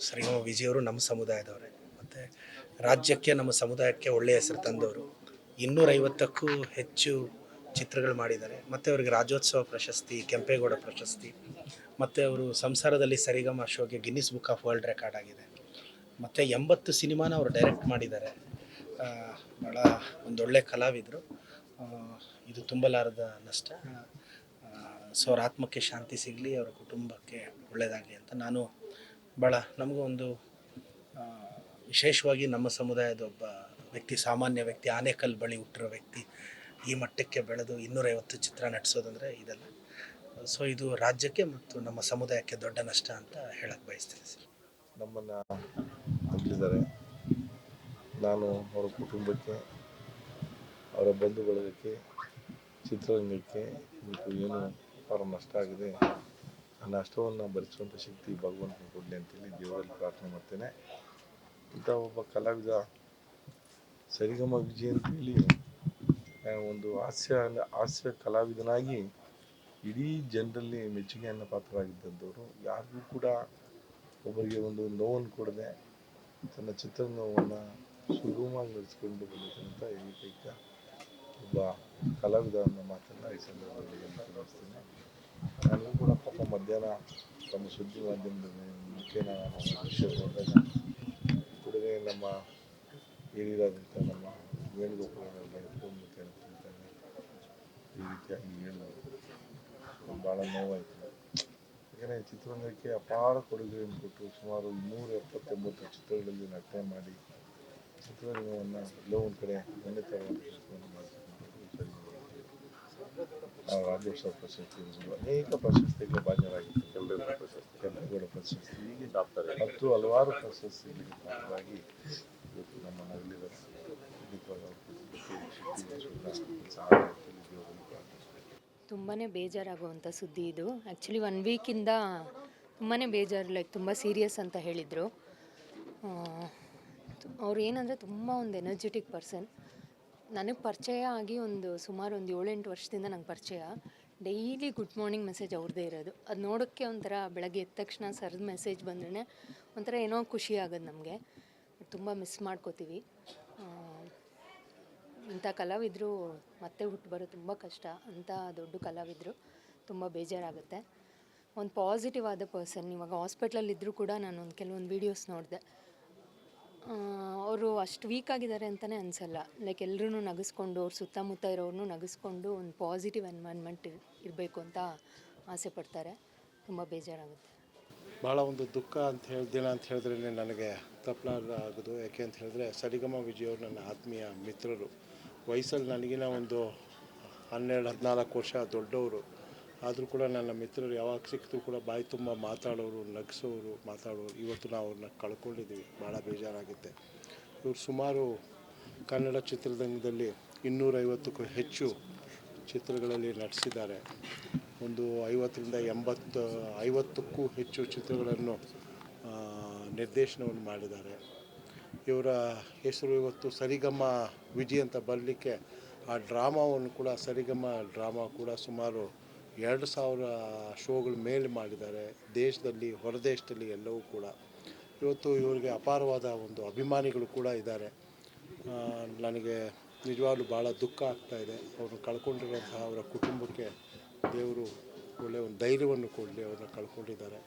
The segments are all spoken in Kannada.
ಶ್ರೀರಾಮ ವಿಜಯವರು ನಮ್ಮ ಸಮುದಾಯದವರೇ ಮತ್ತು ರಾಜ್ಯಕ್ಕೆ ನಮ್ಮ ಸಮುದಾಯಕ್ಕೆ ಒಳ್ಳೆಯ ಹೆಸರು ತಂದವರು. 250ಕ್ಕೂ ಹೆಚ್ಚು ಚಿತ್ರಗಳು ಮಾಡಿದ್ದಾರೆ. ಮತ್ತು ಅವರಿಗೆ ರಾಜ್ಯೋತ್ಸವ ಪ್ರಶಸ್ತಿ, ಕೆಂಪೇಗೌಡ ಪ್ರಶಸ್ತಿ, ಮತ್ತು ಅವರು ಸಂಸಾರದಲ್ಲಿ ಸರಿಗಮ ಶೋಗೆ Guinness book of world record ಆಗಿದೆ. ಮತ್ತು 80 ಸಿನಿಮಾನ ಅವರು ಡೈರೆಕ್ಟ್ ಮಾಡಿದ್ದಾರೆ. ಭಾಳ ಒಂದೊಳ್ಳೆ ಕಲಾವಿದರು. ಇದು ತುಂಬಲಾರದ ನಷ್ಟ. ಸೊ ಅವ್ರ ಆತ್ಮಕ್ಕೆ ಶಾಂತಿ ಸಿಗಲಿ, ಅವರ ಕುಟುಂಬಕ್ಕೆ ಒಳ್ಳೆಯದಾಗಲಿ ಅಂತ ನಾನು ಭಾಳ ನಮಗೂ ಒಂದು ವಿಶೇಷವಾಗಿ ನಮ್ಮ ಸಮುದಾಯದ ಒಬ್ಬ ವ್ಯಕ್ತಿ, ಸಾಮಾನ್ಯ ವ್ಯಕ್ತಿ, ಆನೇಕಲ್ ಬಳಿ ಹುಟ್ಟಿರೋ ವ್ಯಕ್ತಿ ಈ ಮಟ್ಟಕ್ಕೆ ಬೆಳೆದು 250 ಚಿತ್ರ ನಟಿಸೋದಂದರೆ ಇದೆಲ್ಲ. ಸೊ ಇದು ರಾಜ್ಯಕ್ಕೆ ಮತ್ತು ನಮ್ಮ ಸಮುದಾಯಕ್ಕೆ ದೊಡ್ಡ ನಷ್ಟ ಅಂತ ಹೇಳಕ್ಕೆ ಬಯಸ್ತೀನಿ ಸರ್. ನಮ್ಮನ್ನು ಅಗಲಿದ್ದಾರೆ. ನಾನು ಅವರ ಕುಟುಂಬಕ್ಕೆ, ಅವರ ಬಂಧು ಬಳಗಕ್ಕೆ, ಚಿತ್ರರಂಗಕ್ಕೆ ಮತ್ತು ಏನು ಅವರ ನಷ್ಟ ಆಗಿದೆ ಆ ನಷ್ಟವನ್ನು ಭರಿಸುವಂಥ ಶಕ್ತಿ ಭಗವಂತನ ಕೊಡಲಿ ಅಂತೇಳಿ ದೇವರಲ್ಲಿ ಪ್ರಾರ್ಥನೆ ಮಾಡ್ತೇನೆ. ಇಂಥ ಒಬ್ಬ ಕಲಾವಿದ ಸರಿಗಮ ವಿಜಯ್ ಅಂತೇಳಿ ಒಂದು ಹಾಸ್ಯ ಕಲಾವಿದನಾಗಿ ಇಡೀ ಜನರಲ್ಲಿ ಮೆಚ್ಚುಗೆಯನ್ನು ಪಾತ್ರರಾಗಿದ್ದಂಥವರು. ಯಾರಿಗೂ ಕೂಡ ಒಬ್ಬರಿಗೆ ಒಂದು ನೋವನ್ನು ಕೊಡದೆ ತನ್ನ ಚಿತ್ರರಂಗವನ್ನು ಸುಗಮವಾಗಿ ನಡೆಸಿಕೊಂಡು ಬಂದಿದ್ದಂಥ ಏಕೈಕ ಒಬ್ಬ ಕಲಾವಿದ ಅನ್ನೋ ಮಾತನ್ನು ಈ ಸಂದರ್ಭದಲ್ಲಿ ಗಮನಿಸ್ತೇನೆ. ನನಗೂ ಕೂಡ ಪಾಪ ಮಧ್ಯಾಹ್ನ ನಮ್ಮ ಸುದ್ದಿ ಮಾಧ್ಯಮದ ಮುಖೇನ ವಿಷಯ ನೋಡಿದಾಗ ಕೂಡಲೇ ನಮ್ಮ ಹಿರಿಯರಾದಂಥ ನಮ್ಮ ವೇಣುಗೋಪಾಲರಿಗೆ ಫೋನ್ ಮುಖೇನ ತಿಳಿದಾಗ ಈ ರೀತಿಯಾಗಿ ಹೇಳೋದು ಭಾಳ ನೋವಾಯಿತು. ಯಾಕಂದರೆ ಚಿತ್ರರಂಗಕ್ಕೆ ಅಪಾರ ಕೊಡುಗೆಯನ್ನು ಕೊಟ್ಟು ಸುಮಾರು 279 ಚಿತ್ರಗಳಲ್ಲಿ ನಟನೆ ಮಾಡಿ ಚಿತ್ರರಂಗವನ್ನು ಎಲ್ಲೋ ಒಂದು ಕಡೆ ಮನೆ ತರುವಂಥ ಕೆಲಸವನ್ನು ಮಾಡಿಕೊಂಡು ರಾಜ್ಯೋತ್ಸವ ಪ್ರಶಸ್ತಿ ಇರ್ಬೋದು, ಅನೇಕ ಪ್ರಶಸ್ತಿಗೆ ಭಾಜನರಾಗಿತ್ತು. ಕೆಂಪೇಗೌಡ ಪ್ರಶಸ್ತಿ, ಹೀಗೆ ಮತ್ತು ಹಲವಾರು ಪ್ರಶಸ್ತಿಗಳಿಗೆ ಪಾತ್ರರಾಗಿ ಇವತ್ತು ನಮ್ಮ ನಗಲಿದ್ದಾರೆ. ತುಂಬಾ ಬೇಜಾರಾಗುವಂಥ ಸುದ್ದಿ ಇದು. ಆ್ಯಕ್ಚುಲಿ 1 ವೀಕಿಂದ ತುಂಬಾ ಬೇಜಾರು, ಲೈಕ್ ತುಂಬ ಸೀರಿಯಸ್ ಅಂತ ಹೇಳಿದರು. ಅವ್ರು ಏನಂದರೆ ತುಂಬ ಒಂದು ಎನರ್ಜೆಟಿಕ್ ಪರ್ಸನ್. ನನಗೆ ಪರಿಚಯ ಆಗಿ ಸುಮಾರು 7-8 ವರ್ಷದಿಂದ ನಂಗೆ ಪರಿಚಯ. ಡೈಲಿ ಗುಡ್ ಮಾರ್ನಿಂಗ್ ಮೆಸೇಜ್ ಅವ್ರದ್ದೇ ಇರೋದು. ಅದು ನೋಡೋಕ್ಕೆ ಒಂಥರ ಬೆಳಗ್ಗೆ ಎದ್ದ ತಕ್ಷಣ ಸರ್ದು ಮೆಸೇಜ್ ಬಂದ್ರೇ ಒಂಥರ ಏನೋ ಖುಷಿ ಆಗೋದು ನಮಗೆ. ತುಂಬ ಮಿಸ್ ಮಾಡ್ಕೋತೀವಿ. ಇಂಥ ಕಲಾವಿದರು ಮತ್ತೆ ಹುಟ್ಟು ಬರೋದು ತುಂಬ ಕಷ್ಟ. ಅಂಥ ದೊಡ್ಡ ಕಲಾವಿದರು, ತುಂಬ ಬೇಜಾರಾಗುತ್ತೆ. ಒಂದು ಪಾಸಿಟಿವ್ ಆದ ಪರ್ಸನ್. ಇವಾಗ ಹಾಸ್ಪಿಟ್ಲಲ್ಲಿದ್ದರೂ ಕೂಡ ನಾನು ಕೆಲವೊಂದು ವೀಡಿಯೋಸ್ ನೋಡಿದೆ. ಅವರು ಅಷ್ಟು ವೀಕ್ ಆಗಿದ್ದಾರೆ ಅಂತಲೇ ಅನಿಸಲ್ಲ. ಲೈಕ್ ಎಲ್ಲರೂ ನಗಿಸ್ಕೊಂಡು, ಅವ್ರ ಸುತ್ತಮುತ್ತ ಇರೋರನ್ನೂ ನಗಿಸ್ಕೊಂಡು ಒಂದು ಪಾಸಿಟಿವ್ ಎನ್ವೈರ್ನ್ಮೆಂಟ್ ಇರಬೇಕು ಅಂತ ಆಸೆ ಪಡ್ತಾರೆ. ತುಂಬ ಬೇಜಾರಾಗುತ್ತೆ. ಭಾಳ ಒಂದು ದುಃಖ ಅಂತ ದಿನ ಅಂತ ಹೇಳಿದ್ರೆ ನನಗೆ ತಪ್ಪಲಾಗೋದು. ಯಾಕೆ ಅಂತ ಹೇಳಿದ್ರೆ ಸರಿಗಮ ವಿಜಯವರು ನನ್ನ ಆತ್ಮೀಯ ಮಿತ್ರರು. ವಯಸ್ಸಲ್ಲಿ ನನಗಿನ ಒಂದು 12-14 ವರ್ಷ ದೊಡ್ಡವರು. ಆದರೂ ಕೂಡ ನನ್ನ ಮಿತ್ರರು ಯಾವಾಗ ಸಿಕ್ಕಿದ್ರು ಕೂಡ ಬಾಯಿ ತುಂಬ ಮಾತಾಡೋರು, ಮಾತಾಡೋರು. ಇವತ್ತು ನಾವು ಅವ್ರನ್ನ ಕಳ್ಕೊಂಡಿದ್ದೀವಿ. ಭಾಳ ಬೇಜಾರಾಗುತ್ತೆ. ಇವರು ಸುಮಾರು ಕನ್ನಡ ಚಿತ್ರರಂಗದಲ್ಲಿ 250ಕ್ಕೂ ಹೆಚ್ಚು ಚಿತ್ರಗಳಲ್ಲಿ ನಟಿಸಿದ್ದಾರೆ. ಒಂದು 50ಕ್ಕೂ ಹೆಚ್ಚು ಚಿತ್ರಗಳನ್ನು ನಿರ್ದೇಶನವನ್ನು ಮಾಡಿದ್ದಾರೆ. ಇವರ ಹೆಸರು ಇವತ್ತು ಸರಿಗಮ ವಿಜಯ್ ಅಂತ ಬರಲಿಕ್ಕೆ ಆ ಡ್ರಾಮಾವನ್ನು ಕೂಡ, ಸರಿಗಮ ಡ್ರಾಮಾ ಕೂಡ ಸುಮಾರು 2000 ಶೋಗಳ ಮೇಲೆ ಮಾಡಿದ್ದಾರೆ. ದೇಶದಲ್ಲಿ, ಹೊರದೇಶದಲ್ಲಿ ಎಲ್ಲವೂ ಕೂಡ. ಇವತ್ತು ಇವರಿಗೆ ಅಪಾರವಾದ ಒಂದು ಅಭಿಮಾನಿಗಳು ಕೂಡ ಇದ್ದಾರೆ. ನನಗೆ ನಿಜವಾಗ್ಲೂ ಭಾಳ ದುಃಖ ಆಗ್ತಾಯಿದೆ. ಅವರು ಕಳ್ಕೊಂಡಿರುವಂತಹ ಅವರ ಕುಟುಂಬಕ್ಕೆ ದೇವರು ಒಳ್ಳೆಯ ಒಂದು ಧೈರ್ಯವನ್ನು ಕೊಡಲಿ. ಅವ್ರನ್ನ ಕಳ್ಕೊಂಡಿದ್ದಾರೆ.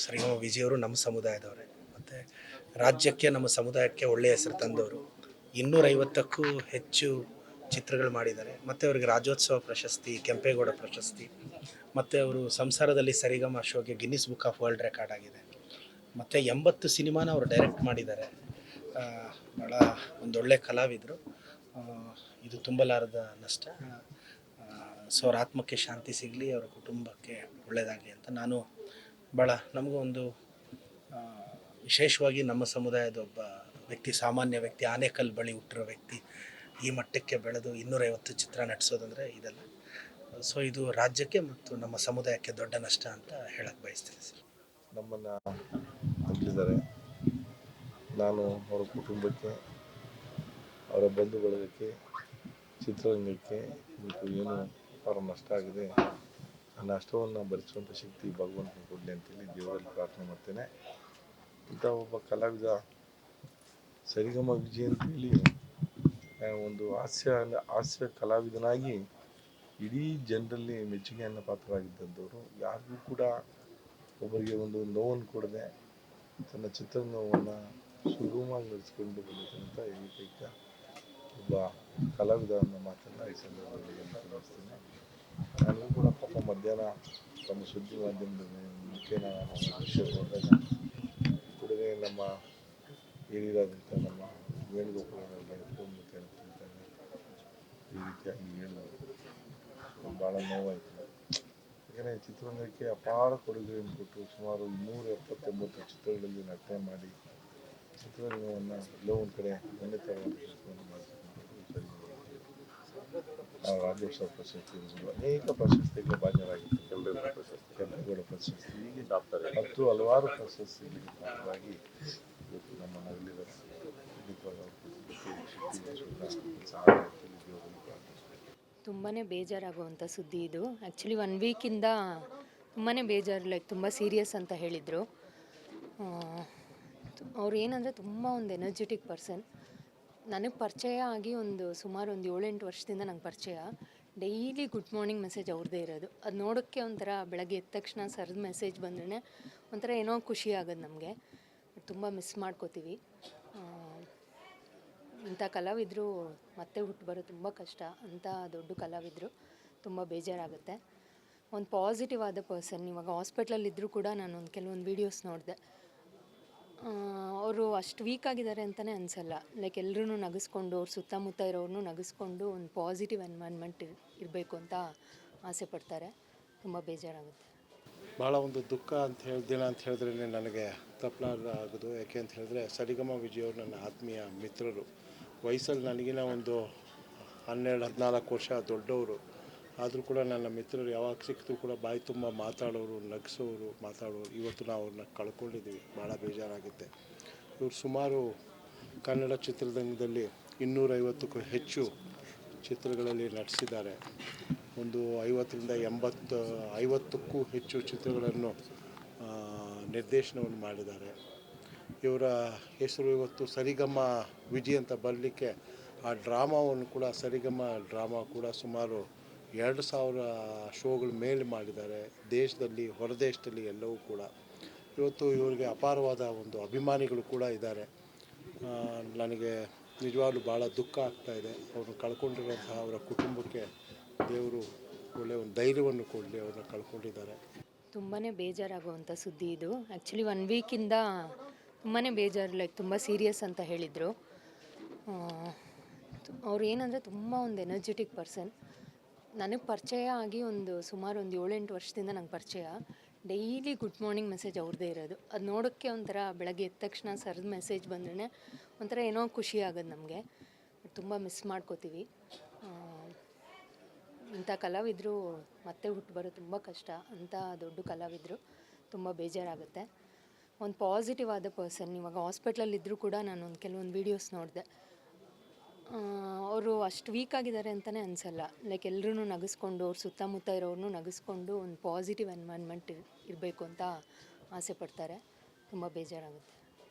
ಶ್ರೀರಾಮ ವಿಜಯವರು ನಮ್ಮ ಸಮುದಾಯದವರೇ ಮತ್ತು ರಾಜ್ಯಕ್ಕೆ ನಮ್ಮ ಸಮುದಾಯಕ್ಕೆ ಒಳ್ಳೆಯ ಹೆಸರು ತಂದವರು. 250ಕ್ಕೂ ಹೆಚ್ಚು ಚಿತ್ರಗಳು ಮಾಡಿದ್ದಾರೆ. ಮತ್ತು ಅವರಿಗೆ ರಾಜ್ಯೋತ್ಸವ ಪ್ರಶಸ್ತಿ, ಕೆಂಪೇಗೌಡ ಪ್ರಶಸ್ತಿ, ಮತ್ತು ಅವರು ಸಂಸಾರದಲ್ಲಿ ಸರಿಗಮ ಶೋಗೆ Guinness book of world record ಆಗಿದೆ. ಮತ್ತು 80 ಸಿನಿಮಾನ ಅವರು ಡೈರೆಕ್ಟ್ ಮಾಡಿದ್ದಾರೆ. ಭಾಳ ಒಂದೊಳ್ಳೆ ಕಲಾವಿದರು. ಇದು ತುಂಬಲಾರದ ನಷ್ಟ. ಸೊ ಅವ್ರ ಆತ್ಮಕ್ಕೆ ಶಾಂತಿ ಸಿಗಲಿ, ಅವರ ಕುಟುಂಬಕ್ಕೆ ಒಳ್ಳೆಯದಾಗಲಿ ಅಂತ ನಾನು ಭಾಳ ನಮಗೂ ಒಂದು ವಿಶೇಷವಾಗಿ ನಮ್ಮ ಸಮುದಾಯದ ಒಬ್ಬ ವ್ಯಕ್ತಿ, ಸಾಮಾನ್ಯ ವ್ಯಕ್ತಿ, ಆನೇಕಲ್ ಬಳಿ ಹುಟ್ಟಿರೋ ವ್ಯಕ್ತಿ ಈ ಮಟ್ಟಕ್ಕೆ ಬೆಳೆದು 250 ಚಿತ್ರ ನಟಿಸೋದಂದರೆ ಇದೆಲ್ಲ. ಸೊ ಇದು ರಾಜ್ಯಕ್ಕೆ ಮತ್ತು ನಮ್ಮ ಸಮುದಾಯಕ್ಕೆ ದೊಡ್ಡ ನಷ್ಟ ಅಂತ ಹೇಳಕ್ಕೆ ಬಯಸ್ತೀನಿ ಸರ್. ನಮ್ಮನ್ನು ಅಗಲಿದ್ದಾರೆ. ನಾನು ಅವರ ಕುಟುಂಬಕ್ಕೆ, ಅವರ ಬಂಧು ಬಳಗಕ್ಕೆ, ಚಿತ್ರರಂಗಕ್ಕೆ ಮತ್ತು ಏನು ಅವರ ನಷ್ಟ ಆಗಿದೆ ಆ ನಷ್ಟವನ್ನು ಭರಿಸುವಂಥ ಶಕ್ತಿ ಭಗವಂತನ ಕೊಡಲಿ ಅಂತೇಳಿ ದೇವರಲ್ಲಿ ಪ್ರಾರ್ಥನೆ ಮಾಡ್ತೇನೆ. ಇಂಥ ಒಬ್ಬ ಕಲಾವಿದ ಸರಿಗಮ ವಿಜಯ್ ಅಂತೇಳಿ ಒಂದು ಹಾಸ್ಯ ಕಲಾವಿದನಾಗಿ ಇಡೀ ಜನರಲ್ಲಿ ಮೆಚ್ಚುಗೆಯನ್ನು ಪಾತ್ರರಾಗಿದ್ದಂಥವ್ರು. ಯಾರಿಗೂ ಕೂಡ ಒಬ್ಬರಿಗೆ ಒಂದು ನೋವನ್ನು ಕೊಡದೆ ತನ್ನ ಚಿತ್ರರಂಗವನ್ನು ಸುಗಮವಾಗಿ ನಡೆಸಿಕೊಂಡು ಬಂದಿದ್ದಂಥ ಏಕೈಕ ಒಬ್ಬ ಕಲಾವಿದ ಅನ್ನೋ ಮಾತನ್ನು ಈ ಸಂದರ್ಭದಲ್ಲಿ ತಿಳಿಸ್ತೀನಿ. ನನಗೂ ಕೂಡ ಪಾಪ ಮಧ್ಯಾಹ್ನ ತಮ್ಮ ಸುದ್ದಿ ಮಾಧ್ಯಮದ ಮುಖೇನ ನಾನು ವಿಷಯ ನೋಡಿದಾಗ ಕೂಡಲೇ ನಮ್ಮ ಹಿರಿಯರಾದಂಥ ನಮ್ಮ ವೇಣುಗೋಪಾಲರಿಗೆ ಫೋನ್ ಮುಖೇನ ತಿಳಿದಾಗ ಈ ರೀತಿಯಾಗಿ ಹೇಳಿದ್ರು. ಭಾಳ ನೋವಾಯಿತು. ಯಾಕೆಂದರೆ ಚಿತ್ರರಂಗಕ್ಕೆ ಅಪಾರ ಕೊಡುಗೆಯನ್ನು ಕೊಟ್ಟು ಸುಮಾರು 270 ಚಿತ್ರಗಳಲ್ಲಿ ನಟನೆ ಮಾಡಿ ಚಿತ್ರರಂಗವನ್ನು ಎಲ್ಲೋ ಒಂದು ಕಡೆ ಮನೆ ತರುವಂಥ ಕೆಲಸವನ್ನು ಮಾಡ್ತಕ್ಕಂಥದ್ದು ಸರಿ. ರಾಜ್ಯೋತ್ಸವ ಪ್ರಶಸ್ತಿ ಇರ್ಬೋದು, ಅನೇಕ ಪ್ರಶಸ್ತಿಗಳ ಭಾಜನರಾಗಿತ್ತು. ಕೆಂಪೇಗೌಡ ಪ್ರಶಸ್ತಿ, ಹೀಗೆ ಮತ್ತು ಹಲವಾರು ಪ್ರಶಸ್ತಿಗಳಿಗೆ ಪಾತ್ರರಾಗಿ ಇವತ್ತು ನಮ್ಮ ನಗಲಿದ್ದಾರೆ. ತುಂಬಾ ಬೇಜಾರಾಗುವಂಥ ಸುದ್ದಿ ಇದು. ಆ್ಯಕ್ಚುಲಿ 1 ವೀಕಿಂದ ತುಂಬಾ ಬೇಜಾರು, ಲೈಕ್ ತುಂಬ ಸೀರಿಯಸ್ ಅಂತ ಹೇಳಿದರು. ಅವ್ರು ಏನಂದರೆ ತುಂಬ ಒಂದು ಎನರ್ಜೆಟಿಕ್ ಪರ್ಸನ್. ನನಗೆ ಪರಿಚಯ ಆಗಿ ಸುಮಾರು 7-8 ವರ್ಷದಿಂದ ನಂಗೆ ಪರಿಚಯ. ಡೈಲಿ ಗುಡ್ ಮಾರ್ನಿಂಗ್ ಮೆಸೇಜ್ ಅವ್ರದ್ದೇ ಇರೋದು. ಅದು ನೋಡೋಕ್ಕೆ ಒಂಥರ ಬೆಳಗ್ಗೆ ಎದ್ದ ತಕ್ಷಣ ಸರ್ದು ಮೆಸೇಜ್ ಬಂದ್ರೇ ಒಂಥರ ಏನೋ ಖುಷಿ ಆಗೋದು ನಮಗೆ. ತುಂಬ ಮಿಸ್ ಮಾಡ್ಕೋತೀವಿ. ಇಂಥ ಕಲಾವಿದರು ಮತ್ತೆ ಹುಟ್ಟು ಬರೋದು ತುಂಬ ಕಷ್ಟ. ಅಂಥ ದೊಡ್ಡ ಕಲಾವಿದರು, ತುಂಬ ಬೇಜಾರಾಗುತ್ತೆ. ಒಂದು ಪಾಸಿಟಿವ್ ಆದ ಪರ್ಸನ್. ಇವಾಗ ಹಾಸ್ಪಿಟ್ಲಲ್ಲಿದ್ದರೂ ಕೂಡ ನಾನು ಕೆಲವೊಂದು ವೀಡಿಯೋಸ್ ನೋಡಿದೆ. ಅವರು ಅಷ್ಟು ವೀಕ್ ಆಗಿದ್ದಾರೆ ಅಂತಲೇ ಅನಿಸಲ್ಲ. ಲೈಕ್ ಎಲ್ಲರೂ ನಗಿಸ್ಕೊಂಡು, ಅವ್ರ ಸುತ್ತಮುತ್ತ ಇರೋರನ್ನೂ ನಗಿಸ್ಕೊಂಡು ಒಂದು ಪಾಸಿಟಿವ್ ಎನ್ವೈರ್ನ್ಮೆಂಟ್ ಇರಬೇಕು ಅಂತ ಆಸೆ ಪಡ್ತಾರೆ. ತುಂಬ ಬೇಜಾರಾಗುತ್ತೆ. ಭಾಳ ಒಂದು ದುಃಖ ದಿನ ಅಂತ ಹೇಳಿದ್ರೆ ನನಗೆ ತಪ್ಪಲಾಗೋದು. ಯಾಕೆ ಅಂತ ಹೇಳಿದ್ರೆ ಸರಿಗಮ ವಿಜಯವರು ನನ್ನ ಆತ್ಮೀಯ ಮಿತ್ರರು. ವಯಸ್ಸಲ್ಲಿ ನನಗಿನ ಒಂದು 12-14 ವರ್ಷ ದೊಡ್ಡವರು. ಆದರೂ ಕೂಡ ನನ್ನ ಮಿತ್ರರು ಯಾವಾಗ ಸಿಕ್ತು ಕೂಡ ಬಾಯಿ ತುಂಬ ಮಾತಾಡೋರು, ನಗಿಸೋರು, ಇವತ್ತು ನಾವು ಅವ್ರನ್ನ ಕಳ್ಕೊಂಡಿದ್ದೀವಿ. ಭಾಳ ಬೇಜಾರಾಗುತ್ತೆ. ಇವರು ಸುಮಾರು ಕನ್ನಡ ಚಿತ್ರರಂಗದಲ್ಲಿ 250ಕ್ಕೂ ಹೆಚ್ಚು ಚಿತ್ರಗಳಲ್ಲಿ ನಟಿಸಿದ್ದಾರೆ. ಒಂದು 50ಕ್ಕೂ ಹೆಚ್ಚು ಚಿತ್ರಗಳನ್ನು ನಿರ್ದೇಶನವನ್ನು ಮಾಡಿದ್ದಾರೆ. ಇವರ ಹೆಸರು ಇವತ್ತು ಸರಿಗಮ ವಿಜಯ್ ಅಂತ ಬರಲಿಕ್ಕೆ ಆ ಡ್ರಾಮಾವನ್ನು ಕೂಡ, ಸರಿಗಮ ಡ್ರಾಮಾ ಕೂಡ ಸುಮಾರು 2000 ಶೋಗಳ ಮೇಲೆ ಮಾಡಿದ್ದಾರೆ. ದೇಶದಲ್ಲಿ, ಹೊರದೇಶದಲ್ಲಿ ಎಲ್ಲವೂ ಕೂಡ. ಇವತ್ತು ಇವರಿಗೆ ಅಪಾರವಾದ ಒಂದು ಅಭಿಮಾನಿಗಳು ಕೂಡ ಇದ್ದಾರೆ. ನನಗೆ ನಿಜವಾಗ್ಲೂ ಭಾಳ ದುಃಖ ಆಗ್ತಾಯಿದೆ. ಅವ್ರನ್ನ ಕಳ್ಕೊಂಡಿರುವಂತಹ ಅವರ ಕುಟುಂಬಕ್ಕೆ ದೇವರು ಒಳ್ಳೆಯ ಒಂದು ಧೈರ್ಯವನ್ನು ಕೊಡಲಿ. ಅವ್ರನ್ನ ಕಳ್ಕೊಂಡಿದ್ದಾರೆ. ತುಂಬಾ ಬೇಜಾರಾಗುವಂಥ ಸುದ್ದಿ ಇದು. ಆ್ಯಕ್ಚುಲಿ 1 ವೀಕಿಂದ ತುಂಬಾ ಬೇಜಾರು, ಲೈಕ್ ತುಂಬ ಸೀರಿಯಸ್ ಅಂತ ಹೇಳಿದರು. ಅವ್ರು ಏನಂದರೆ ತುಂಬ ಒಂದು ಎನರ್ಜೆಟಿಕ್ ಪರ್ಸನ್. ನನಗೆ ಪರಿಚಯ ಆಗಿ ಸುಮಾರು 7-8 ವರ್ಷದಿಂದ ನಂಗೆ ಪರಿಚಯ. ಡೈಲಿ ಗುಡ್ ಮಾರ್ನಿಂಗ್ ಮೆಸೇಜ್ ಅವ್ರದ್ದೇ ಇರೋದು. ಅದು ನೋಡೋಕ್ಕೆ ಒಂಥರ ಬೆಳಗ್ಗೆ ಎದ್ದ ತಕ್ಷಣ ಸರ್ದು ಮೆಸೇಜ್ ಬಂದ್ರೇ ಒಂಥರ ಏನೋ ಖುಷಿ ಆಗೋದು ನಮಗೆ. ತುಂಬ ಮಿಸ್ ಮಾಡ್ಕೋತೀವಿ. ಇಂಥ ಕಲಾವಿದರು ಮತ್ತೆ ಹುಟ್ಟು ಬರೋದು ತುಂಬ ಕಷ್ಟ. ಅಂಥ ದೊಡ್ಡ ಕಲಾವಿದರು, ತುಂಬ ಬೇಜಾರಾಗುತ್ತೆ. ಒಂದು ಪಾಸಿಟಿವ್ ಆದ ಪರ್ಸನ್. ಇವಾಗ ಹಾಸ್ಪಿಟ್ಲಲ್ಲಿದ್ದರೂ ಕೂಡ ನಾನು ಕೆಲವೊಂದು ವೀಡಿಯೋಸ್ ನೋಡಿದೆ. ಅವರು ಅಷ್ಟು ವೀಕ್ ಆಗಿದ್ದಾರೆ ಅಂತಲೇ ಅನಿಸಲ್ಲ. ಲೈಕ್ ಎಲ್ಲರೂ ನಗಿಸ್ಕೊಂಡು, ಅವ್ರ ಸುತ್ತಮುತ್ತ ಇರೋರನ್ನೂ ನಗಿಸ್ಕೊಂಡು ಒಂದು ಪಾಸಿಟಿವ್ ಎನ್ವೈರ್ನ್ಮೆಂಟ್ ಇರಬೇಕು ಅಂತ ಆಸೆ ಪಡ್ತಾರೆ. ತುಂಬ ಬೇಜಾರಾಗುತ್ತೆ.